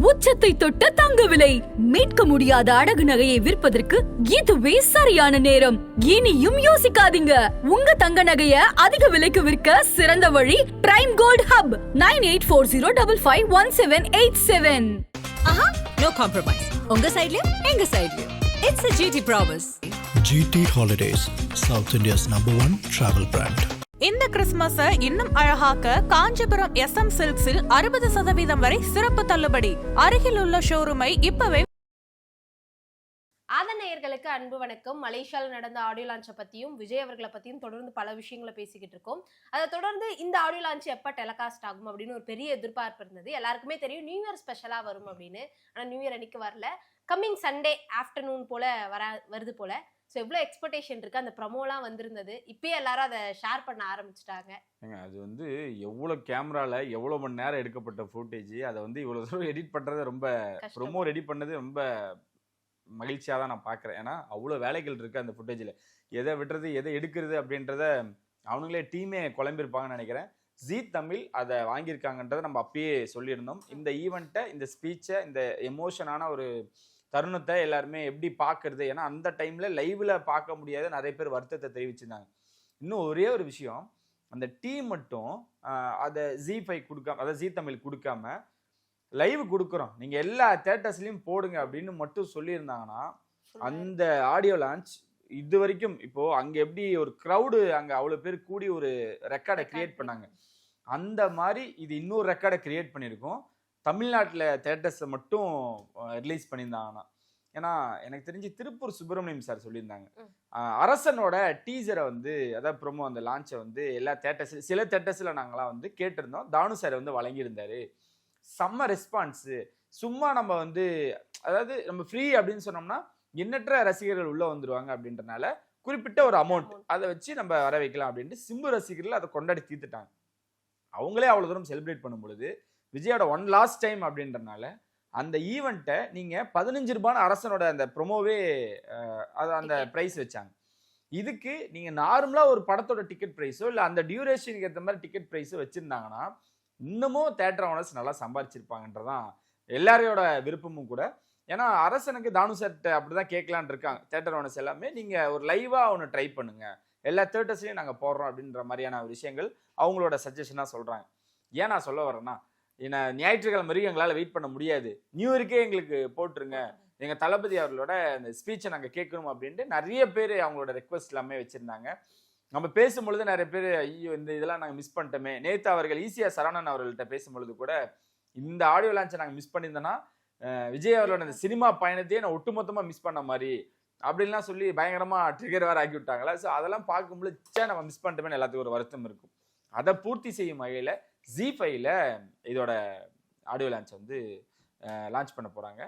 உச்சத்தை தொட்ட தங்க விலை. மீட்க முடியாத அடகு நகையை விற்பதற்கு இதுவே சரியான நேரம். இனியும் யோசிக்காதீங்க. உங்க தங்க நகைய அதிக விலைக்கு விற்க சிறந்த வழி prime gold hub 9840551787. No compromise. உங்க சைடுலயும் எங்க சைடுலயும். It's a GT promise. GT Holidays, South India's #1 travel brand. இந்த கிறிஸ்துமஸ இன்னும் அழகாக்க காஞ்சிபுரம் SM சில்க்ஸில் 60% வரை சிறப்பு தள்ளுபடி. அருகில் உள்ள ஷோரூமை இப்பவே. நேயர்களுக்கு அன்பு வணக்கம். மலேசியாவில் நடந்த ஆடியோ லான்ச்சை பத்தியும் விஜய் அவர்களை பத்தியும் தொடர்ந்து பல விஷயங்களை பேசிக்கிட்டு இருக்கோம். அதை தொடர்ந்து இந்த ஆடியோ லான்ச் எப்ப டெலிகாஸ்ட் ஆகும் அப்படின்னு ஒரு பெரிய எதிர்பார்ப்பு இருந்தது. எல்லாருக்குமே தெரியும் நியூ இயர் ஸ்பெஷலா வரும் அப்படின்னு. ஆனா நியூ இயர் அன்னைக்கு வரல. கம்மிங் சண்டே ஆஃப்டர்நூன் போல வருது போல. ஸோ எவ்வளோ எக்ஸ்பெக்டேஷன் இருக்கு. அந்த ப்ரமோலாம் வந்திருந்தது. இப்பயே எல்லாரும் அதை ஷேர் பண்ண ஆரம்பிச்சிட்டாங்க. அது வந்து எவ்வளோ கேமரால எவ்வளோ மணி நேரம் எடுக்கப்பட்ட ஃபுட்டேஜ், அதை வந்து இவ்வளோ தூரம் எடிட் பண்ணுறது ரொம்ப ப்ரொமோ ரெடி பண்ணது ரொம்ப மகிழ்ச்சியாக தான் நான் பார்க்குறேன். ஏன்னா அவ்வளோ வேலைகள் இருக்குது அந்த ஃபுட்டேஜில். எதை விட்டுறது எதை எடுக்கிறது அப்படின்றத அவனுங்களே டீமே குழம்பிருப்பாங்கன்னு நினைக்கிறேன். ஜீ தமிழ் அதை வாங்கியிருக்காங்கன்றதை நம்ம அப்பயே சொல்லியிருந்தோம். இந்த ஈவெண்ட்டை, இந்த ஸ்பீச்சை, இந்த எமோஷனான ஒரு தருணத்தை எல்லாருமே எப்படி பார்க்கறது. ஏன்னா அந்த டைமில் லைவில் பார்க்க முடியாத நிறைய பேர் வருத்தத்தை தெரிவிச்சிருந்தாங்க. இன்னும் ஒரே ஒரு விஷயம், அந்த டீம் மட்டும் அதை ஜீ5 கொடுக்காம, அதாவது ஜீ தமிழ் கொடுக்காம லைவ் கொடுக்குறோம், நீங்கள் எல்லா தேட்டர்ஸ்லையும் போடுங்க அப்படின்னு மட்டும் சொல்லியிருந்தாங்கன்னா அந்த ஆடியோ லான்ச் இது வரைக்கும் இப்போது அங்கே எப்படி ஒரு க்ரௌடு அங்கே அவ்வளோ பேர் கூடி ஒரு ரெக்கார்டை கிரியேட் பண்ணாங்க, அந்த மாதிரி இது இன்னொரு ரெக்கார்டை கிரியேட் பண்ணியிருக்கோம். தமிழ்நாட்டில் தேட்டர்ஸை மட்டும் ரிலீஸ் பண்ணியிருந்தாங்கன்னா. ஏன்னா எனக்கு தெரிஞ்சு திருப்பூர் சுப்பிரமணியம் சார் சொல்லியிருந்தாங்க, அரசனோட டீசரை வந்து அதாவது ப்ரோமோ அந்த லான்ச்சை வந்து எல்லா தேட்டர்ஸ், சில தேட்டர்ஸில் நாங்களாம் வந்து கேட்டிருந்தோம். தானு சார் வந்து வழங்கியிருந்தாரு. செம்ம ரெஸ்பான்ஸு. சும்மா நம்ம வந்து அதாவது நம்ம ஃப்ரீ அப்படின்னு சொன்னோம்னா எண்ணற்ற ரசிகர்கள் உள்ளே வந்துடுவாங்க அப்படின்றனால குறிப்பிட்ட ஒரு அமௌண்ட் அதை வச்சு நம்ம வர வைக்கலாம் அப்படின்ட்டு சிம்பு ரசிகர்கள் அதை கொண்டாடி தீர்த்துட்டாங்க. அவங்களே அவ்வளோ தூரம் செலிப்ரேட் பண்ணும் பொழுது விஜயோட ஒன் லாஸ்ட் டைம் அப்படின்றனால அந்த ஈவெண்ட்டை நீங்கள் 15 ரூபான்னு அரசனோட அந்த ப்ரொமோவே அதை அந்த ப்ரைஸ் வச்சாங்க. இதுக்கு நீங்கள் நார்மலாக ஒரு படத்தோட டிக்கெட் ப்ரைஸோ இல்லை அந்த டியூரேஷனுக்கு ஏற்ற மாதிரி டிக்கெட் ப்ரைஸோ வச்சுருந்தாங்கன்னா இன்னமும் தேட்டர் ஓனர்ஸ் நல்லா சம்பாதிச்சிருப்பாங்கன்றதான் எல்லாரையோட விருப்பமும் கூட. ஏன்னா அரசனுக்கு தானு சார்ட்ட அப்படிதான் கேட்கலான் இருக்காங்க தேட்டர் ஓனர்ஸ் எல்லாமே. நீங்கள் ஒரு லைவாக ஒன்று ட்ரை பண்ணுங்க, எல்லா தேட்டர்ஸ்லையும் நாங்கள் போடுறோம் அப்படின்ற மாதிரியான விஷயங்கள் அவங்களோட சஜஷனாக சொல்கிறாங்க. ஏன் நான் சொல்ல வரேன்னா, ஏன்னா ஞாயிற்றுக்கிழமை வரைக்கும் எங்களால் வெயிட் பண்ண முடியாது, நியூ இயர்க்கே எங்களுக்கு போட்டுருங்க, எங்கள் தளபதி அவர்களோட அந்த ஸ்பீச்சை நாங்கள் கேட்கணும் அப்படின்ட்டு நிறைய பேர் அவங்களோட ரெக்வஸ்ட் எல்லாமே வச்சுருந்தாங்க. நம்ம பேசும்பொழுது நிறைய பேர் ஐயோ இந்த இதெல்லாம் நாங்கள் மிஸ் பண்ணிட்டோமே. நேற்று அவர்கள் ஈஸியாக சரவணன் அவர்கள்ட்ட பேசும்பொழுது கூட இந்த ஆடியோ லான்ச்சை நாங்கள் மிஸ் பண்ணியிருந்தோன்னா விஜய் அவர்களோட அந்த சினிமா பயணத்தையே நான் ஒட்டுமொத்தமாக மிஸ் பண்ண மாதிரி அப்படின்லாம் சொல்லி பயங்கரமாக ட்ரிகர் வேறு ஆக்கி விட்டாங்களா. ஸோ அதெல்லாம் பார்க்கும்பொழுது நம்ம மிஸ் பண்ணிட்டோமே எல்லாத்துக்கும் ஒரு வருத்தம் இருக்கும். அதை பூர்த்தி செய்யும் வகையில் ஜீ5ல இதோட ஆடியோ லான்ச் வந்து லான்ச் பண்ண போகிறாங்க.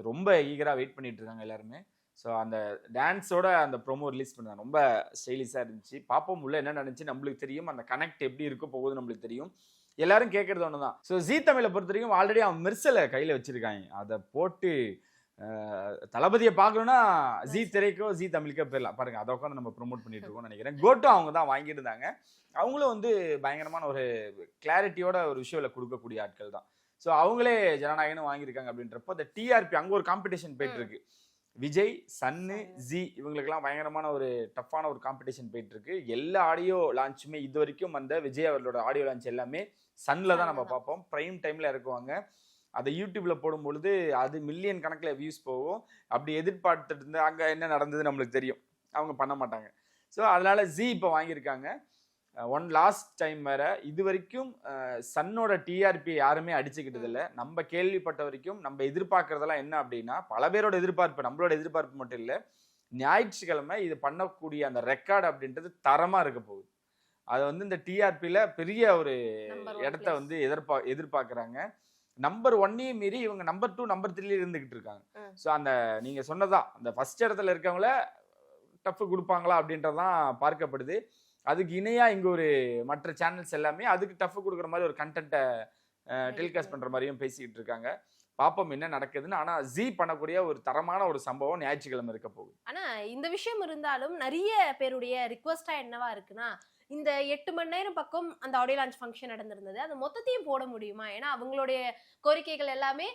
ரொம்ப ஈகராக வெயிட் பண்ணிட்டு இருக்காங்க எல்லாருமே. ஸோ அந்த டான்ஸோட அந்த ப்ரோமோ ரிலீஸ் பண்ணாங்க, ரொம்ப ஸ்டைலிஷாக இருந்துச்சு. பார்ப்போம் உள்ள என்ன நடந்துச்சு நம்மளுக்கு தெரியும், அந்த கனெக்ட் எப்படி இருக்க போகுது நம்மளுக்கு தெரியும். எல்லாரும் கேட்கறது ஒன்று தான். ஸோ ஜீ தமிழை பொறுத்த வரைக்கும் ஆல்ரெடி அவன் மெர்சலை கையில் வச்சிருக்காங்க. அதை போட்டு தளபதியை பார்க்கணுன்னா ஜீ திரைக்கோ ஜீ தமிழுக்கோ போயிடலாம். பாருங்க, அதை உட்காந்து நம்ம ப்ரொமோட் பண்ணிட்டு இருக்கோம்னு நினைக்கிறேன். கோட்டும் அவங்க தான் வாங்கியிருந்தாங்க. அவங்களும் வந்து பயங்கரமான ஒரு கிளாரிட்டியோட ஒரு விஷயம் கொடுக்கக்கூடிய ஆட்கள் தான். ஸோ அவங்களே ஜனநாயகனும் வாங்கியிருக்காங்க அப்படின்றப்போ அந்த டிஆர்பி அங்கே ஒரு காம்படிஷன் போயிட்டு இருக்கு. விஜய், சன்னு, ஜி இவங்களுக்கெல்லாம் பயங்கரமான ஒரு டஃப்பான ஒரு காம்படிஷன் போயிட்டு இருக்கு. எல்லா ஆடியோ லான்ச்சுமே இது வரைக்கும் அந்த விஜய் அவர்களோட ஆடியோ லான்ச் எல்லாமே சன்னில் தான் நம்ம பார்ப்போம். ப்ரைம் டைமில் இறக்குவாங்க. அதை யூடியூப்பில் போடும்பொழுது அது மில்லியன் கணக்கில் வியூஸ் போகும். அப்படி எதிர்பார்த்துட்டு இருந்து அங்கே என்ன நடந்தது நம்மளுக்கு தெரியும், அவங்க பண்ண மாட்டாங்க. ஸோ அதனால ஜி இப்போ வாங்கியிருக்காங்க. ஒன் லாஸ்ட் டைம் வேற. இது வரைக்கும் சன்னோட டிஆர்பி யாருமே அடிச்சுக்கிட்டது இல்லை. நம்ம கேள்விப்பட்ட வரைக்கும் நம்ம எதிர்பார்க்கறதெல்லாம் என்ன அப்படின்னா, பல பேரோட எதிர்பார்ப்பு, நம்மளோட எதிர்பார்ப்பு மட்டும் இல்லை, ஞாயிற்றுக்கிழமை இது பண்ணக்கூடிய அந்த ரெக்கார்டு அப்படின்றது தரமாக இருக்க போகுது. அதை வந்து இந்த டிஆர்பியில் பெரிய ஒரு இடத்த வந்து எதிர்பார்க்குறாங்க. நம்பர் 1ஐயும் மீறி இவங்க நம்பர் 2 நம்பர் 3 இருந்துகிட்டு இருக்காங்க. ஸோ அந்த நீங்கள் சொன்னதான் அந்த ஃபர்ஸ்ட் இடத்துல இருக்கவங்கள டஃப் கொடுப்பாங்களா அப்படின்றதான் பார்க்கப்படுது. அதுக்கு இணையாக இங்கே ஒரு மற்ற சேனல்ஸ் எல்லாமே அதுக்கு டஃப் கொடுக்குற மாதிரி ஒரு கண்டென்ட்டை டெலிகாஸ்ட் பண்ணுற மாதிரியும் பேசிக்கிட்டு இருக்காங்க. பாப்போம் என்ன நடக்குதுன்னு. ஆனா ஜீ பண்ணக்கூடிய ஒரு தரமான ஒரு சம்பவம் ஞாயிற்றுக்கிழமை இருக்க போகுது. ஆனா இந்த விஷயம் இருந்தாலும் நிறைய பேருடைய ரிக்வெஸ்டா என்னவா இருக்குன்னா, இந்த 8 மணி நேரம் பக்கம் அந்த ஆடியோ லான்ச் ஃபங்க்ஷன் நடந்திருந்தது. அது மொத்தத்தையும் போட முடியுமா? ஏன்னா அவங்களுடைய கோரிக்கைகள் எல்லாமே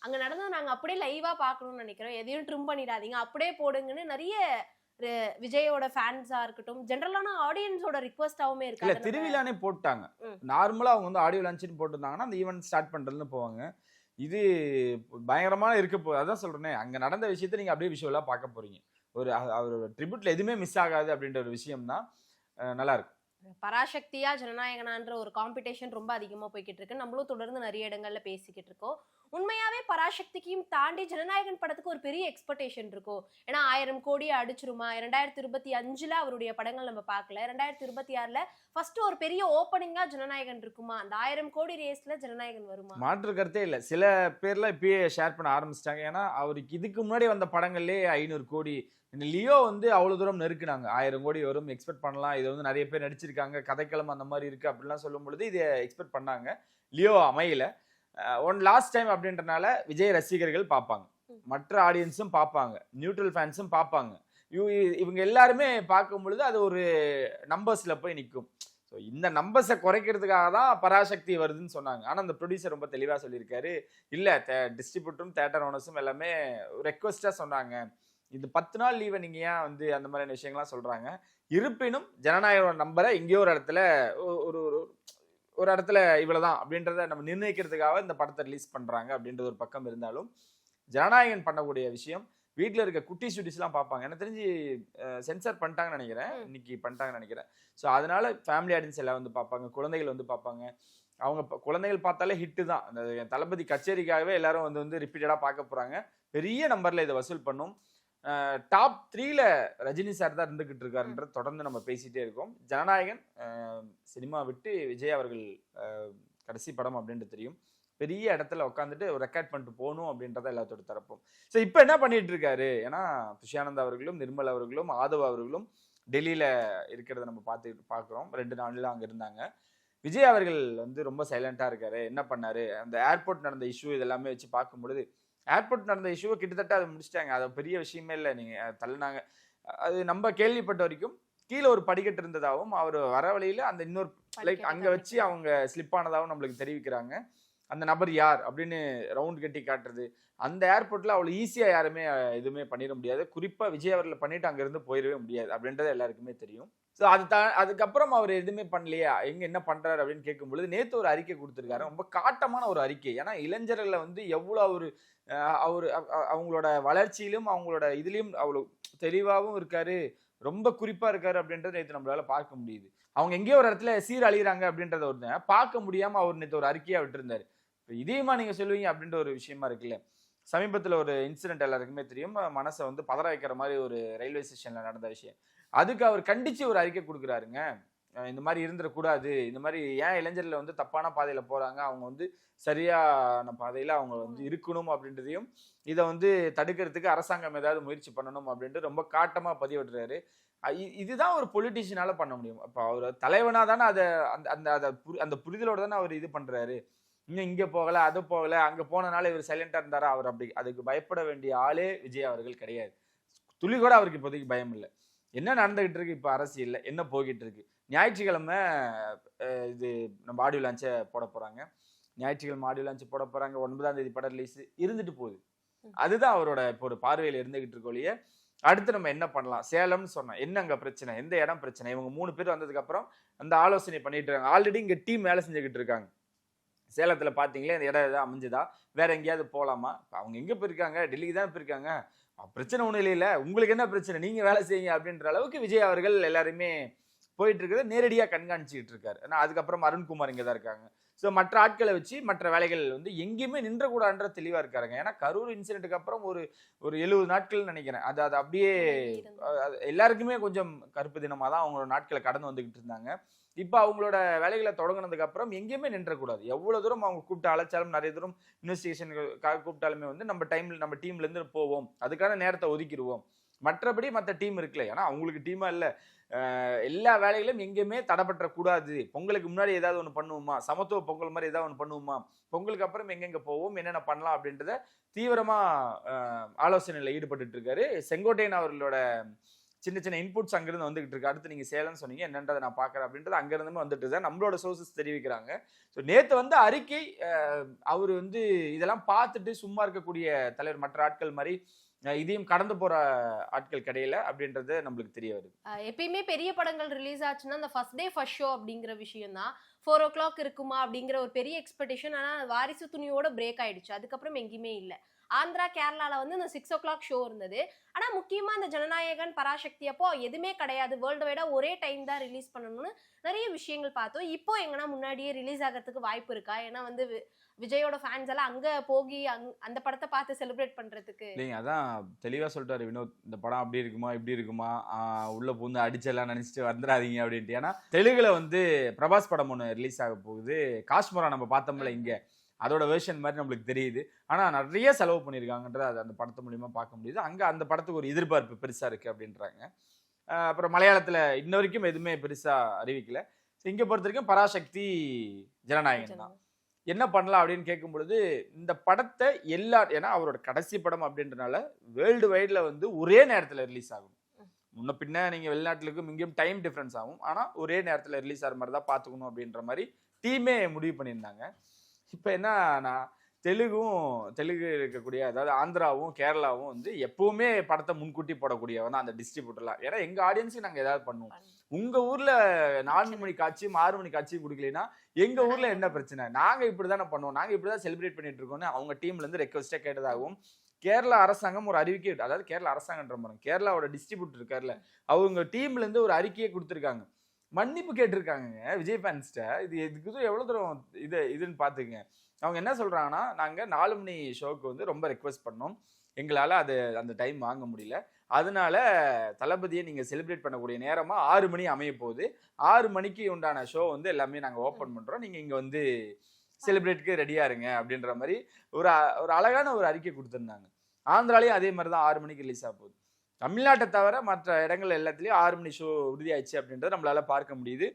அங்க நடந்தா நாங்க அப்படியே லைவா பார்க்கணும்னு நினைக்கிறோம். எதையும் ட்ரிம் பண்ணிடாதீங்க, அப்படியே போடுங்கன்னு நிறைய விஜயோட ஃபேன்ஸா இருக்கட்டும், ஜெனரலான ஆடியன்ஸோட ரிக்வெஸ்டாவுமே இருக்கு. இல்ல திருவிழானே போட்டாங்க. நார்மலா அவங்க வந்து ஆடியோ லான்ச்னு போட்டுருந்தாங்கன்னா அந்த ஈவென்ட் ஸ்டார்ட் பண்றதுன்னு போவாங்க. இது பயங்கரமான இருக்க அதான் சொல்றேனே, அங்க நடந்த விஷயத்த நீங்க அப்படியே விஷுவலா பார்க்க போறீங்க. அவரோட ட்ரிபியூட்ல எதுவுமே மிஸ் ஆகாது அப்படின்ற ஒரு விஷயம் தான் நல்லா இருக்கும். பராசக்தியா ஜனநாயகனான்ற ஒரு காம்படிஷன் ரொம்ப அதிகமா போய்கிட்டு இருக்கு. நம்மளும் தொடர்ந்து நிறைய இடங்கள்ல பேசிக்கிட்டு இருக்கோம். உண்மையாவே பராசக்திக்கும் தாண்டி ஜனநாயகன் படத்துக்கு ஒரு பெரிய எக்ஸ்பெக்டேஷன் இருக்கும். ஏன்னா 1000 கோடியை அடிச்சிருமா? 2025 அவருடைய படங்கள் நம்ம பார்க்கல. 2026 ஃபர்ஸ்ட் ஒரு பெரிய ஓப்பனிங்கா ஜனநாயகன் இருக்குமா? அந்த 1000 கோடி ரேஸ்ல ஜனநாயகன் வருமா? மாற்று கருத்தே இல்ல. சில பேர்லாம் இப்பயே ஷேர் பண்ண ஆரம்பிச்சிட்டாங்க. ஏன்னா அவருக்கு இதுக்கு முன்னாடி வந்த படங்கள்லேயே 500 கோடி, இந்த லியோ வந்து அவ்வளவு தூரம் நெருக்குனாங்க. 1000 கோடி வரும் எக்ஸ்பெக்ட் பண்ணலாம். இது வந்து நிறைய பேர் நடிச்சிருக்காங்க, கதைக்களம் அந்த மாதிரி இருக்கு அப்படிலாம் சொல்லும் பொழுது இதை எக்ஸ்பெக்ட் பண்ணாங்க. லியோ அமையல. லாஸ்ட் டைம் அப்படின்றனால விஜய் ரசிகர்கள் பார்ப்பாங்க, மற்ற ஆடியன்ஸும் பார்ப்பாங்க, நியூட்ரல் ஃபேன்ஸும் பார்ப்பாங்க. இவங்க எல்லாருமே பார்க்கும் பொழுது அது ஒரு நம்பர்ஸ்ல போய் நிற்கும். ஸோ இந்த நம்பர்ஸை குறைக்கிறதுக்காக தான் பராசக்தி வருதுன்னு சொன்னாங்க. ஆனால் அந்த ப்ரொடியூசர் ரொம்ப தெளிவாக சொல்லியிருக்காரு, இல்லை டிஸ்ட்ரிபியூட்டரும் தேட்டர் ஓனர்ஸும் எல்லாமே ரெக்வஸ்டாக சொன்னாங்க, இது 10 நாள் லீவை நீங்கள் ஏன் வந்து அந்த மாதிரியான விஷயங்கள்லாம் சொல்கிறாங்க. இருப்பினும் ஜனநாயக நம்பரை எங்கேயோ ஒரு இடத்துல ஒரு இடத்துல இவ்வளவுதான் அப்படின்றத நம்ம நிர்ணயிக்கிறதுக்காக இந்த படத்தை ரிலீஸ் பண்றாங்க அப்படின்றது ஒரு பக்கம் இருந்தாலும், ஜனநாயகன் பண்ணக்கூடிய விஷயம் வீட்டில் இருக்க குட்டி சுட்டிஸ்லாம் பார்ப்பாங்க. எனக்கு தெரிஞ்சு சென்சார் பண்ணிட்டாங்கன்னு நினைக்கிறேன், இன்னைக்கு பண்ணிட்டாங்கன்னு நினைக்கிறேன். ஸோ அதனால ஃபேமிலி ஆடியன்ஸ் எல்லாம் வந்து பார்ப்பாங்க, குழந்தைகள் வந்து பார்ப்பாங்க. அவங்க குழந்தைகள் பார்த்தாலே ஹிட்டு தான். அந்த தளபதி கச்சேரிக்காகவே எல்லாரும் வந்து ரிப்பீட்டடாக பார்க்க போறாங்க. பெரிய நம்பர்ல இதை வசூல் பண்ணும். டாப் 3ல ரஜினி சார் தான் இருந்துகிட்டு இருக்காருன்றது தொடர்ந்து நம்ம பேசிட்டே இருக்கோம். ஜனநாயகன் சினிமா விட்டு விஜய் அவர்கள் கடைசி படம் அப்படின்றது தெரியும். பெரிய இடத்துல உட்காந்துட்டு ரெக்கார்ட் பண்ணிட்டு போகணும் அப்படின்றத எல்லாத்தோட தரப்போம். ஸோ இப்போ என்ன பண்ணிட்டு இருக்காரு? ஏன்னா துஷானந்த் அவர்களும் நிர்மல் அவர்களும் ஆதவ் அவர்களும் டெல்லியில இருக்கிறத நம்ம பார்க்குறோம். 2 நாள்ல அங்கே இருந்தாங்க. விஜய் அவர்கள் வந்து ரொம்ப சைலண்டா இருக்காரு. என்ன பண்ணாரு? அந்த ஏர்போர்ட் நடந்த இஷ்யூ இதெல்லாமே வச்சு பார்க்கும் பொழுது, ஏர்போர்ட் நடந்த இஷ்யூவை கிட்டத்தட்ட அதை முடிச்சிட்டாங்க. அது பெரிய விஷயமே இல்லை. நீங்க தள்ளினாங்க. அது நம்ம கேள்விப்பட்ட வரைக்கும் கீழே ஒரு படிக்கட்டு இருந்ததாகவும், அவர் வர வழியில அந்த இன்னொரு லைக் அங்க வச்சு அவங்க ஸ்லிப் ஆனதாகவும் நம்மளுக்கு தெரிவிக்கிறாங்க. அந்த நபர் யார் அப்படின்னு ரவுண்ட் கட்டி காட்டுறது. அந்த ஏர்போர்ட்ல அவ்வளவு ஈஸியா யாருமே எதுவுமே பண்ணிட முடியாது. குறிப்பா விஜய் அவர்களை பண்ணிட்டு அங்க இருந்து போயிடவே முடியாது அப்படின்றது எல்லாருக்குமே தெரியும். ஸோ அதுக்கப்புறம் அவர் எதுவுமே பண்ணலையா, எங்க என்ன பண்றாரு அப்படின்னு கேட்கும் பொழுது நேற்று ஒரு அறிக்கை கொடுத்துருக்காரு. ரொம்ப காட்டமான ஒரு அறிக்கை. ஏன்னா இளைஞர்களை வந்து எவ்வளவு அவரு அவங்களோட வளர்ச்சியிலும் அவங்களோட இதுலயும் அவ்வளவு தெளிவாகவும் இருக்காரு, ரொம்ப குறிப்பா இருக்காரு அப்படின்றத நேற்று நம்மளால பார்க்க முடியுது. அவங்க எங்கேயோ ஒரு இடத்துல சீரழிகிறாங்க அப்படின்றத ஒரு பார்க்க முடியாம அவர் நேற்று ஒரு அறிக்கையா விட்டுருந்தாரு. இதையுமா நீங்க சொல்லுவீங்க அப்படின்ற ஒரு விஷயமா இருக்குல்ல. சமீபத்தில் ஒரு இன்சிடென்ட் எல்லாருக்குமே தெரியும். மனசை வந்து பதற வைக்கிற மாதிரி ஒரு ரயில்வே ஸ்டேஷன்ல நடந்த விஷயம். அதுக்கு அவர் கண்டிச்சு ஒரு அறிக்கை கொடுக்குறாருங்க. இந்த மாதிரி இருந்துடக்கூடாது, இந்த மாதிரி ஏன் இளைஞர்கள் வந்து தப்பான பாதையில போறாங்க, அவங்க வந்து சரியான பாதையில அவங்க வந்து இருக்கணும் அப்படின்றதையும், இதை வந்து தடுக்கிறதுக்கு அரசாங்கம் ஏதாவது முயற்சி பண்ணணும் அப்படின்ட்டு ரொம்ப காட்டமா பதிவிடுறாரு. இதுதான் ஒரு பொலிட்டீஷியனால பண்ண முடியும். அப்ப அவர் தலைவனா தானே அதை அந்த புரிதலோட தானே அவர் இது பண்றாரு. இன்னும் இங்க போகல, அது போகல, அங்க போனனால இவர் சைலண்டா இருந்தாரா? அவர் அப்படி அதுக்கு பயப்பட வேண்டிய ஆளே விஜய் அவர்கள் கிடையாது. துளி கூட அவருக்கு இப்போதைக்கு பயம் இல்லை. என்ன நடந்துகிட்டு இருக்கு இப்ப அரசியல்ல, என்ன போய்கிட்டு இருக்கு? ஞாயிற்றுக்கிழமை இது நம்ம ஆடியோ லான்ச்சை போட போறாங்க. ஞாயிற்றுக்கிழமை ஆடியோ லான்ச் போட போறாங்க. 9ஆம் தேதி படம் ரிலீஸ் இருந்துட்டு போகுது. அதுதான் அவரோட இப்போ ஒரு பார்வையில் இருந்துகிட்டு இருக்கோலையே. அடுத்து நம்ம என்ன பண்ணலாம்? சேலம்னு சொன்னோம், என்ன அங்க பிரச்சனை, எந்த இடம் பிரச்சனை? இவங்க 3 பேர் வந்ததுக்கு அப்புறம் அந்த ஆலோசனை பண்ணிட்டு இருக்காங்க. ஆல்ரெடி இங்க டீம் வேலை செஞ்சுக்கிட்டு இருக்காங்க. சேலத்துல பாத்தீங்களா இந்த இடம் எதாவது அமைஞ்சுதா, வேற எங்கேயாவது போலாமா? அவங்க எங்க போயிருக்காங்க? டெல்லிக்கு தான் போயிருக்காங்க. பிரச்சனை ஒன்றும் இல்லையில, உங்களுக்கு என்ன பிரச்சனை, நீங்க வேலை செய்யுங்க அப்படின்ற அளவுக்கு விஜய் அவர்கள் எல்லாருமே போயிட்டு இருக்கிறத நேரடியா கண்காணிச்சுட்டு இருக்காரு. ஏன்னா அதுக்கப்புறம் அருண்குமார் இங்க தான் இருக்காங்க. ஸோ மற்ற ஆட்களை வச்சு மற்ற வேலைகள் வந்து எங்கேயுமே நின்றக்கூடாதுன்ற தெளிவா இருக்காருங்க. ஏன்னா கரூர் இன்சிடென்ட்டுக்கு அப்புறம் ஒரு 70 நாட்கள் நினைக்கிறேன். அது அப்படியே எல்லாருக்குமே கொஞ்சம் கருப்பு தினமா தான் அவங்களோட நாட்களை கடந்து வந்துகிட்டு இருந்தாங்க. இப்போ அவங்களோட வேலைகளை தொடங்கினதுக்கு அப்புறம் எங்கேயுமே நின்றக்கூடாது. எவ்வளவு தூரம் அவங்க கூப்பிட்டு அழைச்சாலும், நிறைய தூரம் இன்வெஸ்டிகேஷனுக்காக கூப்பிட்டாலுமே வந்து நம்ம டீம்ல இருந்து போவோம், அதுக்கான நேரத்தை ஒதுக்கிடுவோம். மற்றபடி மற்ற டீம் இருக்குல்ல, ஏன்னா அவங்களுக்கு டீமா இல்ல, எல்லா வேலைகளும் எங்கேயுமே தடைப்பற்றக்கூடாது. பொங்கலுக்கு முன்னாடி ஏதாவது ஒன்று பண்ணுவோமா, சமத்துவ பொங்கல் மாதிரி ஏதாவது ஒன்று பண்ணுவோமா, பொங்கலுக்கு அப்புறம் எங்கெங்க போவோம், என்னென்ன பண்ணலாம் அப்படின்றத தீவிரமா ஆலோசனையில் ஈடுபட்டு இருக்காரு. செங்கோட்டையன் அவர்களோட சின்ன சின்ன இன்புட்ஸ் அங்கிருந்து வந்துகிட்டு இருக்கு. அடுத்து நீங்க சேலம்னு சொன்னீங்க, என்னன்றதை நான் பார்க்குறேன் அப்படின்றது அங்கிருந்துமே வந்துட்டு தான் நம்மளோட சோர்சஸ் தெரிவிக்கிறாங்க. ஸோ நேற்று வந்து அறிக்கை அவர் வந்து இதெல்லாம் பார்த்துட்டு சும்மா இருக்கக்கூடிய தலைவர் மற்ற ஆட்கள் மாதிரி இதையும் கடந்து போற ஆட்கள் கிடையில அப்படின்றது நம்மளுக்கு தெரிய வருது. எப்பயுமே பெரிய படங்கள் ரிலீஸ் ஆச்சுன்னா அந்த ஃபர்ஸ்ட் டே ஃபர்ஸ்ட் ஷோ அப்படிங்கிற விஷயம் தான் 4 o'clock இருக்குமா அப்படிங்கிற ஒரு பெரிய எக்ஸ்பெக்டேஷன். ஆனா வாரிசு துணியோட பிரேக் ஆயிடுச்சு. அதுக்கப்புறம் எங்கேயுமே இல்லை. ஆந்திரா கேரளால வந்து இந்த 6 o'clock ஷோ இருந்தது. ஆனா முக்கியமா இந்த ஜனநாயகன் பராசக்தி அப்போ எதுவுமே கிடையாது, வேர்ல்டு வைடா ஒரே டைம் தான் ரிலீஸ் பண்ணணும்னு நிறைய விஷயங்கள் பார்த்தோம். இப்போ எங்கன்னா முன்னாடியே ரிலீஸ் ஆகிறதுக்கு வாய்ப்பு இருக்கா? ஏன்னா வந்து விஜயோட ஃபேன்ஸ் எல்லாம் அங்க போகி அந்த படத்தை பார்த்து செலிப்ரேட் பண்றதுக்கு. இல்லைங்க, அதான் தெளிவா சொல்லிட்டாரு வினோத். இந்த படம் அப்படி இருக்குமா இப்படி இருக்குமா, உள்ள பூந்து அடிச்செல்லாம் நினைச்சிட்டு வந்துடாதீங்க அப்படின்ட்டு. ஏன்னா தெலுங்குல வந்து பிரபாஸ் படம் ஒன்று ரிலீஸ் ஆக போகுது, காஷ்மீரா நம்ம பார்த்தோம்ல இங்க, அதோட வெர்ஷன் மாதிரி நம்மளுக்கு தெரியுது. ஆனா நிறைய செலவு பண்ணியிருக்காங்கன்றது அது அந்த படத்து மூலியமா பார்க்க முடியுது. அங்க அந்த படத்துக்கு ஒரு எதிர்பார்ப்பு பெருசா இருக்கு அப்படின்றாங்க. அப்புறம் மலையாளத்துல இன்ன வரைக்கும் எதுவுமே பெருசா அறிவிக்கல. இங்க பொறுத்த வரைக்கும் பராசக்தி ஜனநாயகன் தான். என்ன பண்ணலாம் அப்படின்னு கேட்கும் பொழுது இந்த படத்தை ஏன்னா அவரோட கடைசி படம் அப்படின்றனால வேர்ல்டு வைட்ல வந்து ஒரே நேரத்துல ரிலீஸ் ஆகும். முன்ன பின்ன நீங்க வெளிநாட்டுக்கும் இங்கேயும் டைம் டிஃபரன்ஸ் ஆகும், ஆனா ஒரே நேரத்துல ரிலீஸ் ஆகிற மாதிரி தான் பாத்துக்கணும் அப்படின்ற மாதிரி டீமே முடிவு பண்ணியிருந்தாங்க. இப்ப என்ன, தெலுங்கு இருக்கக்கூடிய, அதாவது ஆந்திராவும் கேரளாவும் வந்து எப்பவுமே படத்தை முன்கூட்டி போடக்கூடியவன் தான் அந்த டிஸ்ட்ரிபியூட்டர்லாம். ஏன்னா எங்க ஆடியன்ஸுக்கு நாங்க ஏதாவது பண்ணுவோம். உங்க ஊர்ல 4 மணி காட்சியும் 6 மணி காட்சியும் கொடுக்கலன்னா எங்க ஊர்ல என்ன பிரச்சனை, நாங்க இப்படிதானே பண்ணுவோம், நாங்க இப்படிதான் செலிப்ரேட் பண்ணிட்டு இருக்கோம்னு அவங்க டீம்ல இருந்து ரெக்வஸ்டா கேட்டதாகவும் கேரளா அரசாங்கம் ஒரு அறிவிக்கை, அதாவது கேரளா அரசாங்கன்ற மாதிரி கேரளாவோட டிஸ்ட்ரிபியூட்டர் இருக்காருல்ல, அவங்க டீம்ல இருந்து ஒரு அறிக்கையை கொடுத்துருக்காங்க, மன்னிப்பு கேட்டிருக்காங்க விஜய் ஃபேன்ஸ்ட. இதுக்கு எவ்வளவு தூரம் இதுன்னு பாத்துக்கங்க. அவங்க என்ன சொல்றாங்கன்னா, நாங்க 4 மணி ஷோக்கு வந்து ரொம்ப ரெக்வஸ்ட் பண்ணோம், எங்களால அந்த டைம் வாங்க முடியல, அதனால தளபதியை நீங்க செலிப்ரேட் பண்ணக்கூடிய நேரமா 6 மணி அமைய போகுது, 6 மணிக்கு உண்டான ஷோ வந்து எல்லாமே நாங்க ஓபன் பண்றோம், நீங்க இங்க வந்து செலிப்ரேட்டுக்கு ரெடியா இருங்க அப்படின்ற மாதிரி ஒரு அழகான ஒரு அறிக்கை கொடுத்துருந்தாங்க. ஆந்திராலையும் அதே மாதிரி தான் 6 மணிக்கு ரிலீஸ் ஆக போகுது. தமிழ்நாட்டை தவிர மற்ற இடங்கள் எல்லாத்துலயும் 6 மணி ஷோ உறுதியாயிடுச்சு அப்படின்றத நம்மளால பார்க்க முடியுது.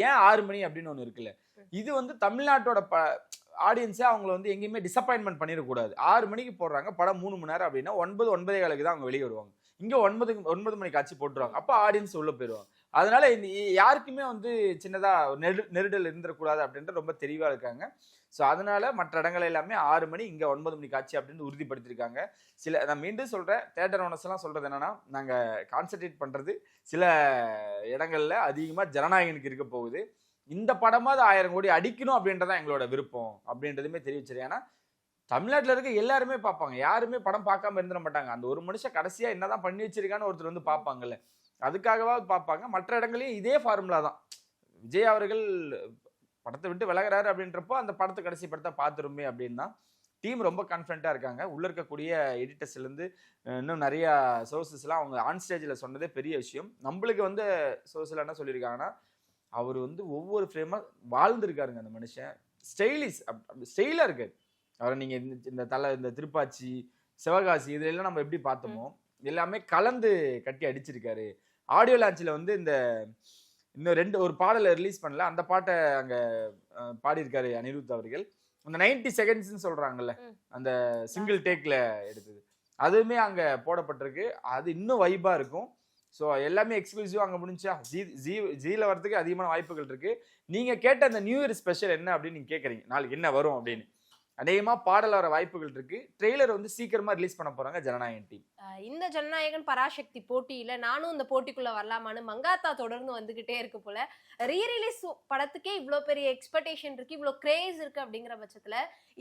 ஏன் 6 மணி அப்படின்னு ஒண்ணு இருக்குல்ல, இது வந்து தமிழ்நாட்டோட ஆடியன்ஸே அவங்களை வந்து எங்கேயுமே டிசப்பாயின்மெண்ட் பண்ணிடக்கூடாது. 6 மணிக்கு போடுறாங்க படம் 3 மணி நேரம் அப்படின்னா 9-9:15 தான் அவங்க வெளியே வருவாங்க. இங்க 9 மணி காட்சி போட்டுருவாங்க, அப்போ ஆடியன்ஸ் உள்ள போயிடுவாங்க. அதனால யாருக்குமே வந்து சின்னதா நெருடல் இருந்துடக்கூடாது அப்படின்ற ரொம்ப தெளிவா இருக்காங்க. ஸோ அதனால மற்ற இடங்கள் எல்லாமே 6 மணி, இங்க 9 மணி காட்சி அப்படின்னு உறுதிப்படுத்திருக்காங்க. நான் மீண்டும் சொல்றேன், தியேட்டர் ஓனர்ஸ் எல்லாம் சொல்றது என்னன்னா, நாங்க கான்சென்ட்ரேட் பண்றது சில இடங்கள்ல அதிகமா ஜனநாயகனுக்கு இருக்க போகுது, இந்த படமாவது 1000 கோடி அடிக்கணும் அப்படின்றதான் எங்களோட விருப்பம் அப்படின்றதுமே தெரிவிச்சிரு. ஏன்னா தமிழ்நாட்டில் இருக்க எல்லாருமே பார்ப்பாங்க, யாருமே படம் பார்க்காம இருந்துட மாட்டாங்க. அந்த ஒரு மனுஷன் கடைசியா என்னதான் பண்ணி வச்சிருக்கான்னு ஒருத்தர் வந்து பார்ப்பாங்கல்ல, அதுக்காகவாவது பார்ப்பாங்க. மற்ற இடங்களையும் இதே ஃபார்முலா தான். விஜய் அவர்கள் படத்தை விட்டு விலகிறாரு அப்படின்றப்போ அந்த படத்தை கடைசி படத்தை பார்த்துருமே அப்படின்னா டீம் ரொம்ப கான்ஃபிடென்ட்டாக இருக்காங்க. உள்ள இருக்கக்கூடிய எடிட்டர்ஸ்லேருந்து இன்னும் நிறைய சோர்சஸ்லாம் அவங்க ஆன் ஸ்டேஜில் சொன்னதே பெரிய விஷயம். நம்மளுக்கு வந்து சோர்ஸில் என்ன சொல்லியிருக்காங்கன்னா, அவர் வந்து ஒவ்வொரு ஃப்ரேமாக வாழ்ந்துருக்காருங்க அந்த மனுஷன், ஸ்டைலாக இருக்காரு. அவரை நீங்கள் இந்த திருப்பாச்சி, சிவகாசி இதுல நம்ம எப்படி பார்த்தோமோ எல்லாமே கலந்து கட்டி அடிச்சிருக்காரு. ஆடியோ லான்ச்சில் வந்து இன்னும் ஒரு பாடலை ரிலீஸ் பண்ணல, அந்த பாட்டை அங்கே பாடியிருக்காரு அனிருத் அவர்கள். அந்த 90 செகண்ட்ஸ்ன்னு சொல்றாங்கல்ல, அந்த சிங்கிள் டேக்ல எடுத்தது, அதுவுமே அங்கே போடப்பட்டிருக்கு. அது இன்னும் வைபா இருக்கும். ஸோ எல்லாமே எக்ஸ்க்ளூசிவா அங்கே முடிஞ்சா ஜீல வரதுக்கு அதிகமான வாய்ப்புகள் இருக்கு. நீங்க கேட்ட அந்த நியூ இயர் ஸ்பெஷல் என்ன அப்படின்னு நீங்க கேட்குறீங்க, நாளைக்கு என்ன வரும் அப்படின்னு. அநேகமா பாடல் வர வாய்ப்புகள் இருக்கு. ட்ரெய்லர் வந்து சீக்கிரமா ரிலீஸ் பண்ண போறாங்க ஜனநாயகன் டீம். இந்த ஜனநாயகன் பராசக்தி போட்டியில நானும் இந்த போட்டிக்குள்ள வரலாமான்னு மங்காத்தா தொடர்ந்து வந்துகிட்டே இருக்கு போல. ரீரிலீஸ் படத்துக்கே இவ்வளவு பெரிய எக்ஸ்பெக்டேஷன் இருக்கு, இவ்வளவு கிரேஸ் இருக்கு அப்படிங்கிற பட்சத்துல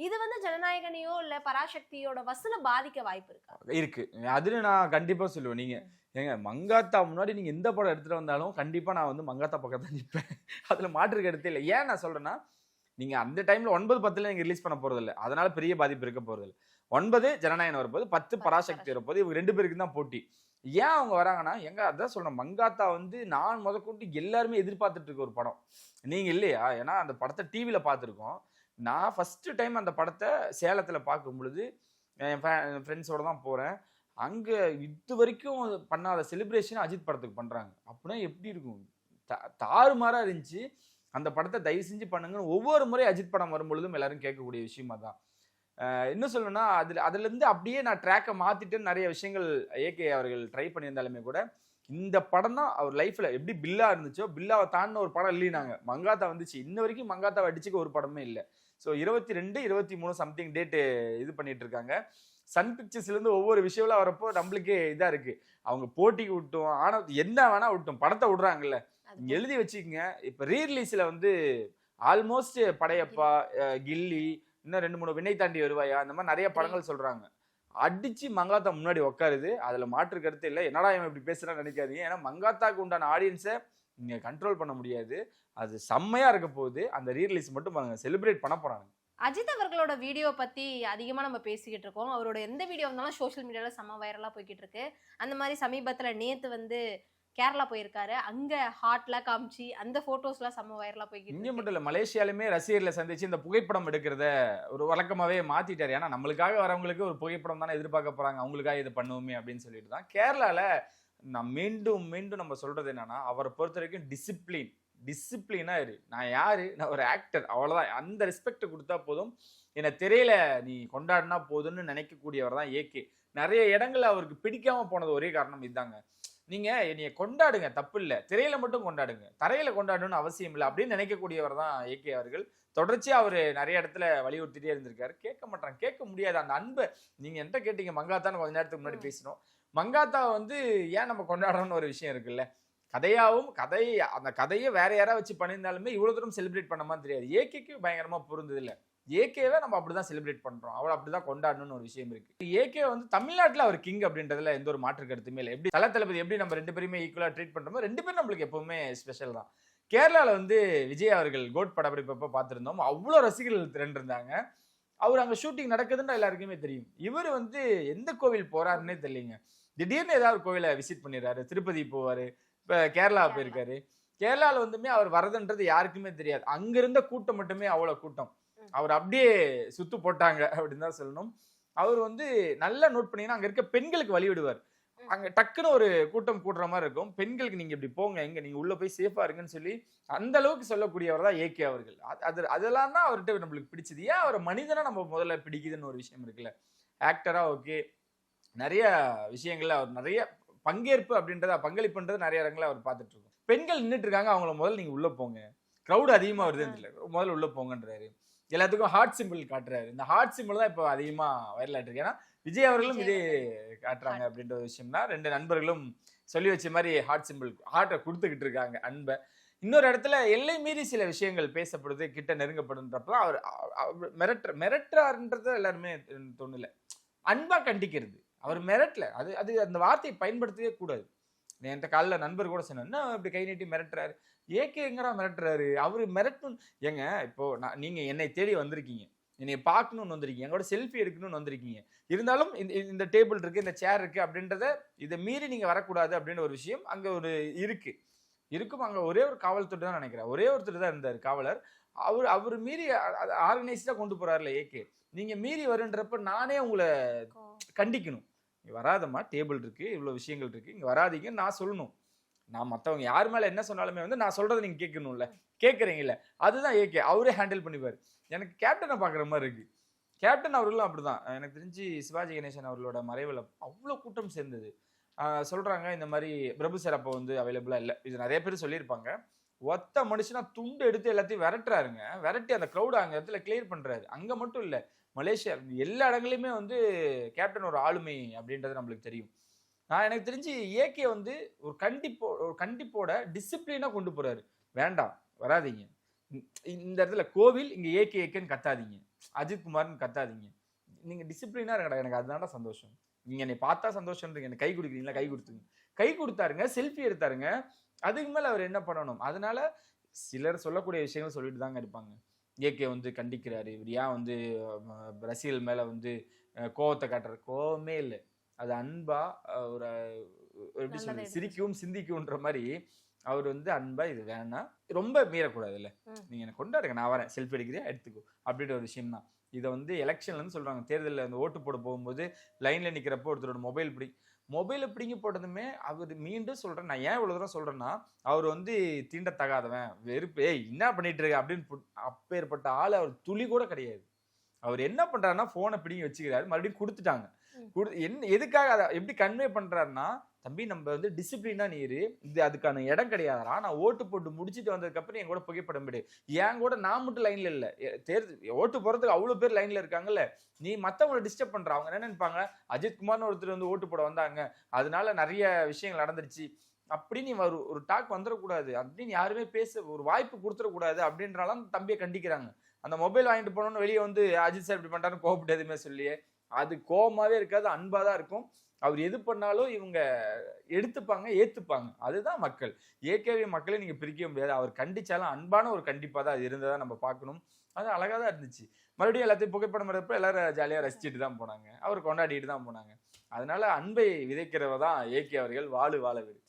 இது வந்து ஜனநாயகனையோ இல்ல பராசக்தியோட வசூல பாதிக்க வாய்ப்பு இருக்கு. அதுன்னு நான் கண்டிப்பா சொல்லுவேன். நீங்க ஏங்க மங்காத்தா முன்னாடி நீங்க எந்த படம் எடுத்துட்டு வந்தாலும் கண்டிப்பா நான் வந்து மங்காத்தா பக்கம் தான் நிற்பேன், அதுல மாற்றுக்கு எடுத்தே இல்லை. ஏன் நான் சொல்றேன்னா, நீங்க அந்த டைம்ல 9-10 நீங்க ரிலீஸ் பண்ண போறது இல்லை, அதனால பெரிய பாதிப்பு இருக்க போறது இல்லை. 9 ஜனநாயகன் வரப்போது, 10 பராசக்தி வரப்போது, இவங்க 2 பேருக்கு தான் போட்டி. ஏன் அவங்க வராங்கன்னா, அதான் சொல்றேன், மங்காத்தா வந்து நான் முதற்கொண்டு எல்லாருமே எதிர்பார்த்துட்டு இருக்க ஒரு படம். நீங்க இல்லையா? ஏன்னா அந்த படத்தை டிவியில பார்த்துருக்கோம். நான் ஃபர்ஸ்ட் டைம் அந்த படத்தை சேலத்துல பார்க்கும் பொழுது என் ஃப்ரெண்ட்ஸோட தான் போறேன். அங்க இது வரைக்கும் பண்ணாத செலிப்ரேஷன் அஜித் படத்துக்கு பண்றாங்க. அப்படின்னா எப்படி இருக்கும்? தாறுமாறா இருந்துச்சு. அந்த படத்தை தயவு செஞ்சு பண்ணுங்கன்னு ஒவ்வொரு முறை அஜித் படம் வரும்பொழுதும் எல்லாரும் கேட்கக்கூடிய விஷயமா தான். இன்னும் சொல்லணும்னா அதுல இருந்து அப்படியே நான் ட்ராக்கை மாத்திட்டு நிறைய விஷயங்கள் ஏகே அவர்கள் ட்ரை பண்ணியிருந்தாலுமே கூட இந்த படம் தான் அவர் லைஃப்ல எப்படி பில்லா இருந்துச்சோ, பில்லாவை தாண்டின ஒரு படம் இல்லைனாங்க. மங்காத்தா வந்துச்சு. இன்ன வரைக்கும் மங்காத்தாவை அடிச்சுக்க ஒரு படமே இல்லை. ஸோ 22, 23 சம்திங் டேட்டு இது பண்ணிட்டு இருக்காங்க. சன் பிக்சர்ஸ்ல இருந்து ஒவ்வொரு விஷயம்லாம் வரப்போ நம்மளுக்கே இதா இருக்கு. அவங்க போட்டிக்கு விட்டோம், ஆனா என்ன வேணா விட்டோம், படத்தை விடுறாங்கல்ல. நீங்க எழுதி வச்சுக்கங்க. இப்ப ரீரிலீஸ்ல வந்து ஆல்மோஸ்ட் படையப்பா, கில்லி, இன்னும் 2-3 வினை தாண்டி வருவாயா, அந்த மாதிரி நிறைய படங்கள் சொல்றாங்க. அடிச்சு மங்காத்தா முன்னாடி உட்காருது. அதுல மாற்று கருத்து இல்லை. என்னடா இவன் இப்படி பேசுறான்னு நினைக்காதீங்க. ஏன்னா மங்காத்தாக்கு உண்டான ஆடியன்ஸை நீங்க கண்ட்ரோல் பண்ண முடியாது. அது செம்மையா இருக்க போகுது. அந்த ரீரிலீஸ் மட்டும் செலிப்ரேட் பண்ண போறாங்க. அஜித் அவர்களோட வீடியோ பத்தி அதிகமா நம்ம பேசிக்கிட்டு இருக்கோம். அவரோட எந்த வீடியோ வந்தாலும் சோஷியல் மீடியால செம்ம வைரலா போய்கிட்டு இருக்கு. அந்த மாதிரி சமீபத்துல நேத்து வந்து கேரளா போயிருக்காரு. அங்க ஹார்ட்ல காமிச்சு அந்த போட்டோஸ்லாம் செம்ம வைரலா போய்கிட்டு இங்க இருக்கு. மட்டும் இல்ல, மலேசியாலுமே ரசிகர்களை சந்திச்சு இந்த புகைப்படம் எடுக்கிறத ஒரு வழக்கமாவே மாத்திட்டாரு. ஏன்னா நம்மளுக்காக வரவங்களுக்கு ஒரு புகைப்படம் தானே எதிர்பார்க்க போறாங்க, அவங்களுக்காக இது பண்ணுவோமே அப்படின்னு சொல்லிட்டு தான். கேரளால நான் மீண்டும் மீண்டும் நம்ம சொல்றது என்னன்னா, அவரை பொறுத்த வரைக்கும் டிசிப்ளினா இரு. நான் யாரு, நான் ஒரு ஆக்டர், அவ்வளவுதான். அந்த ரெஸ்பெக்ட் கொடுத்தா போதும். என்னை திரையில நீ கொண்டாடினா போதும்னு நினைக்கக்கூடியவர் தான் ஏகே. நிறைய இடங்கள்ல அவருக்கு பிடிக்காம போனது ஒரே காரணம் இதுதாங்க. நீங்க என்னைய கொண்டாடுங்க, தப்பு இல்லை, திரையில மட்டும் கொண்டாடுங்க, தரையில கொண்டாடணும்னு அவசியம் இல்லை அப்படின்னு நினைக்கக்கூடியவர் தான் ஏகே அவர்கள். தொடர்ச்சியா அவரு நிறைய இடத்துல வலியுறுத்திட்டே இருந்திருக்காரு. கேட்க மாட்டாங்க, கேட்க முடியாது அந்த அன்பை. நீங்க என்கிட்ட கேட்டீங்க மங்காத்தான்னு கொஞ்ச நேரத்துக்கு முன்னாடி பேசினோம். மங்காத்தாவை வந்து ஏன் நம்ம கொண்டாடணும்னு ஒரு விஷயம் இருக்குல்ல. அந்த கதையை வேற யாராவது வச்சு பண்ணியிருந்தாலுமே இவ்வளவு தூரம் செலிப்ரேட் பண்ண மாதிரி தெரியாது. ஏகேக்கு பயங்கரமா பொருந்தது இல்லை. ஏகேவை நம்ம அப்படிதான் செலிப்ரேட் பண்றோம், அவளை அப்படிதான் கொண்டாடணும்னு ஒரு விஷயம் இருக்கு. ஏகே வந்து தமிழ்நாட்டுல அவர் கிங் அப்படின்றதுல எந்த ஒரு மாற்று கருத்துமே இல்லை. எப்படி தளபதி எப்படி நம்ம 2 பேருமே ஈக்குவலா ட்ரீட் பண்றோமோ, 2 பேரும் நம்மளுக்கு எப்பவுமே ஸ்பெஷல் தான். கேரளால வந்து விஜய் அவர்கள் கோட் படப்பிடிப்ப பார்த்திருந்தோம். அவ்வளவு ரசிகர்கள் திரண்டிருந்தாங்க. அவர் அங்க ஷூட்டிங் நடக்குதுன்னு எல்லாருக்குமே தெரியும். இவர் வந்து எந்த கோவில் போறாருன்னே தெரியலங்க. திடீர்னு ஏதாவது கோவிலை விசிட் பண்ணிடுறாரு. திருப்பதி போவாரு, இப்ப கேரளா போயிருக்காரு. கேரளால வந்துமே அவர் வரதுன்றது யாருக்குமே தெரியாது. அங்க இருந்த கூட்டம் மட்டுமே அவ்வளவு கூட்டம். அவர் அப்படியே சுத்து போட்டாங்க அப்படின்னு தான் சொல்லணும். அவர் வந்து நல்லா நோட் பண்ணீங்கன்னா அங்க இருக்க பெண்களுக்கு வழி விடுவார். அங்க டக்குன்னு ஒரு கூட்டம் கூடுற மாதிரி இருக்கும். பெண்களுக்கு நீங்க இப்படி போங்க, எங்க நீங்க உள்ள போய் சேஃபா இருங்கன்னு சொல்லி அந்த அளவுக்கு சொல்லக்கூடியவர் தான் ஏகே அவர்கள். அதெல்லாம் தான் அவர்கிட்ட நம்மளுக்கு பிடிச்சது. ஏன் அவரை மனிதனா நம்ம முதல்ல பிடிக்குதுன்னு ஒரு விஷயம் இருக்குல்ல. ஆக்டரா ஓகே, நிறைய விஷயங்கள்ல அவர் நிறைய பங்கேற்பு பங்களிப்புன்றது நிறைய இடங்கள்ல அவர் பார்த்துட்டு இருக்கோம். பெண்கள் நின்றுட்டு இருக்காங்க, அவங்கள முதல்ல நீங்க உள்ள போங்க, கிரௌட் அதிகமா வருதுன்னு இல்லை, முதல்ல உள்ள போங்கன்றாரு. எல்லாத்துக்கும் ஹார்ட் சிம்பிள் காட்டுறாரு. இந்த ஹார்ட் சிம்பிள் தான் இப்போ அதிகமா வைரல் ஆயிட்டு இருக்கு. ஏன்னா விஜய் அவர்களும் இதே காட்டுறாங்க அப்படின்ற ஒரு விஷயம் தான். 2 நண்பர்களும் சொல்லி வச்ச மாதிரி ஹார்ட்டை கொடுத்துக்கிட்டு இருக்காங்க அன்பை. இன்னொரு இடத்துல எல்லை மீறி சில விஷயங்கள் பேசப்படுது, கிட்ட நெருங்கப்படுன்றப்ப அவர் மிரட்டுறாருன்றது எல்லாருமே தோணல. அன்பா கண்டிக்கிறது, அவர் மிரட்டல. அது அந்த வார்த்தையை பயன்படுத்தவே கூடாது. என்கிட்ட காலைல நண்பர் கூட சொன்ன, என்ன இப்படி கை நீட்டி மிரட்டுறாரு, ஏகே எங்கடா மிரட்டுறாரு, அவரு மிரட்டணும். ஏங்க இப்போ நீங்க என்னை தேடி வந்திருக்கீங்க, என்னை பார்க்கணும்னு வந்திருக்கீங்க, எங்களோட செல்ஃபி எடுக்கணும்னு வந்திருக்கீங்க. இருந்தாலும் இந்த டேபிள் இருக்கு, இந்த சேர் இருக்கு அப்படின்றத இதை மீறி நீங்க வரக்கூடாது அப்படின்ற ஒரு விஷயம் அங்க ஒரு இருக்கும். அங்க ஒரே ஒரு காவல்துறை தான் நினைக்கிறேன், ஒரே ஒருத்தர் தான் இருந்தார் காவலர். அவர் மீறி ஆர்கனைஸ்டா கொண்டு போறாருல ஏகே. நீங்க மீறி வருன்றப்ப நானே உங்களை கண்டிக்கணும். வராதம்மா, டேபிள் இருக்கு, இவ்வளவு விஷயங்கள் இருக்கு, இங்க வராதீங்கன்னு நான் சொல்லணும். நான் மற்றவங்க யார் மேல என்ன சொன்னாலுமே வந்து நான் சொல்றதை நீங்க கேட்கணும்ல, கேட்கறீங்கல்ல, அதுதான் ஏகே. அவரே ஹேண்டில் பண்ணிப்பாரு. எனக்கு கேப்டனை பாக்குற மாதிரி இருக்கு. கேப்டன் அவர்களும் அப்படிதான். எனக்கு தெரிஞ்சு சிவாஜி கணேசன் அவர்களோட மறைவுல அவ்வளவு கூட்டம் சேர்ந்தது. சொல்றாங்க இந்த மாதிரி பிரபு சார் அப்போ வந்து அவைலபிளா இல்லை. இது நிறைய பேர் சொல்லியிருப்பாங்க. ஒத்த மனுஷனா துண்டு எடுத்து எல்லாத்தையும் விரட்டுறாருங்க. விரட்டி அந்த க்ரௌட் அங்க இடத்துல கிளியர் பண்றாரு. அங்க மட்டும் இல்ல, மலேசியா எல்லா இடங்களையுமே வந்து கேப்டன் ஒரு ஆளுமை அப்படின்றது நம்மளுக்கு தெரியும். எனக்கு தெரிஞ்சு ஏகே வந்து ஒரு கண்டிப்போட டிசிப்ளினா கொண்டு போறாரு. வேண்டாம், வராதீங்க, இந்த இடத்துல கோவில், இங்க ஏகேன்னு கத்தாதீங்க, அஜித் குமார்னு கத்தாதீங்க, நீங்க டிசிப்ளினா இருக்கடா, எனக்கு அதுதான்டா சந்தோஷம். நீங்க என்னை பார்த்தா சந்தோஷம்ன்றீங்க, எனக்கு கை கொடுக்குறீங்களா, கை கொடுத்துங்க. கை கொடுத்தாருங்க, செல்ஃபி எடுத்தாருங்க. அதுக்கு மேல அவர் என்ன பண்ணணும்? அதனால சிலர் சொல்லக்கூடிய விஷயங்கள் சொல்லிட்டு தாங்க இருப்பாங்க. ஏகே வந்து கண்டிக்கிறாரு, இவர் ஏன் வந்து ரசிகர்கள் மேல வந்து கோவத்தை காட்டுறாரு. கோவமே இல்லை, அது அன்பா ஒரு எப்படி சொல்றது, சிரிக்கவும் சிந்திக்கும்ன்ற மாதிரி அவர் வந்து அன்பா இது வேணாம், ரொம்ப மீறக்கூடாது இல்ல, நீங்க என்ன கொண்டாடுங்க, நான் வரேன், செல்ஃபி எடுக்கிறியா எடுத்துக்கோ அப்படின்ற ஒரு விஷயம் தான். இதை வந்து எலெக்ஷன்ல இருந்து சொல்றாங்க. தேர்தலில் அந்த ஓட்டு போட போகும்போது லைன்ல நிக்கிறப்போ ஒருத்தரோட மொபைலை பிடிங்கி போட்டதுமே அவர் மீண்டும் சொல்றேன், நான் ஏன் இவ்வளவு தூரம் சொல்றேன்னா, அவர் வந்து தீண்டத்தகாதவன், வெறுப்பு, என்ன பண்ணிட்டு இருக்க அப்படின்னு அப்பேற்பட்ட ஆள் அவர் துளி கூட கிடையாது. அவர் என்ன பண்றாருன்னா போனை பிடிங்கி வச்சுக்கிறாரு, மறுபடியும் கொடுத்துட்டாங்க. என்ன எதுக்காக அதை எப்படி கன்வே பண்றாருன்னா, தம்பி நம்ம வந்து டிசிப்ளினா நீ இரு, இது அதுக்கான இடம் கிடையாதுடா, நான் ஓட்டு போட்டு முடிச்சுட்டு வந்ததுக்கு அப்புறம் என் கூட புகைப்படம் விடு, என் கூட நான் மட்டும் லைன்ல இல்ல, ஓட்டு போறதுக்கு அவ்வளவு பேர் லைன்ல இருக்காங்கல்ல, நீ மத்தவங்களை டிஸ்டர்ப் பண்ற. அவங்க என்ன நினைப்பாங்க, அஜித் குமார்னு ஒருத்தர் வந்து ஓட்டு போட வந்தாங்க, அதனால நிறைய விஷயங்கள் நடந்துருச்சு அப்படின்னு ஒரு டாக் வந்துடக்கூடாது, அப்படின்னு யாருமே பேச ஒரு வாய்ப்பு கொடுத்துடக்கூடாது அப்படின்றாலும் தம்பியை கண்டிக்கிறாங்க. அந்த மொபைல் வாங்கிட்டு போனோம்னு வெளியே வந்து அஜித் சார் இப்படி பண்றாருன்னு கோவப்பட்டு எதுவுமே சொல்லியே, அது கோவமாவே இருக்காது, அன்பாதான் இருக்கும். அவர் எது பண்ணாலும் இவங்க எடுத்துப்பாங்க, ஏத்துப்பாங்க. அதுதான் மக்கள். ஏகேவி மக்களை நீங்க பிரிக்க முடியாது. அவர் கண்டிச்சாலும் அன்பான ஒரு கண்டிப்பா தான் அது இருந்ததா நம்ம பார்க்கணும். அது அழகா தான் இருந்துச்சு. மறுபடியும் எல்லாத்தையும் புகைப்படம் எடுப்ப எல்லாரும் ஜாலியா ரசிச்சுட்டு தான் போனாங்க, அவர் கொண்டாடிட்டு தான் போனாங்க. அதனால அன்பை விதைக்கிறவ தான் ஏகே அவர்கள். வாழ விடு.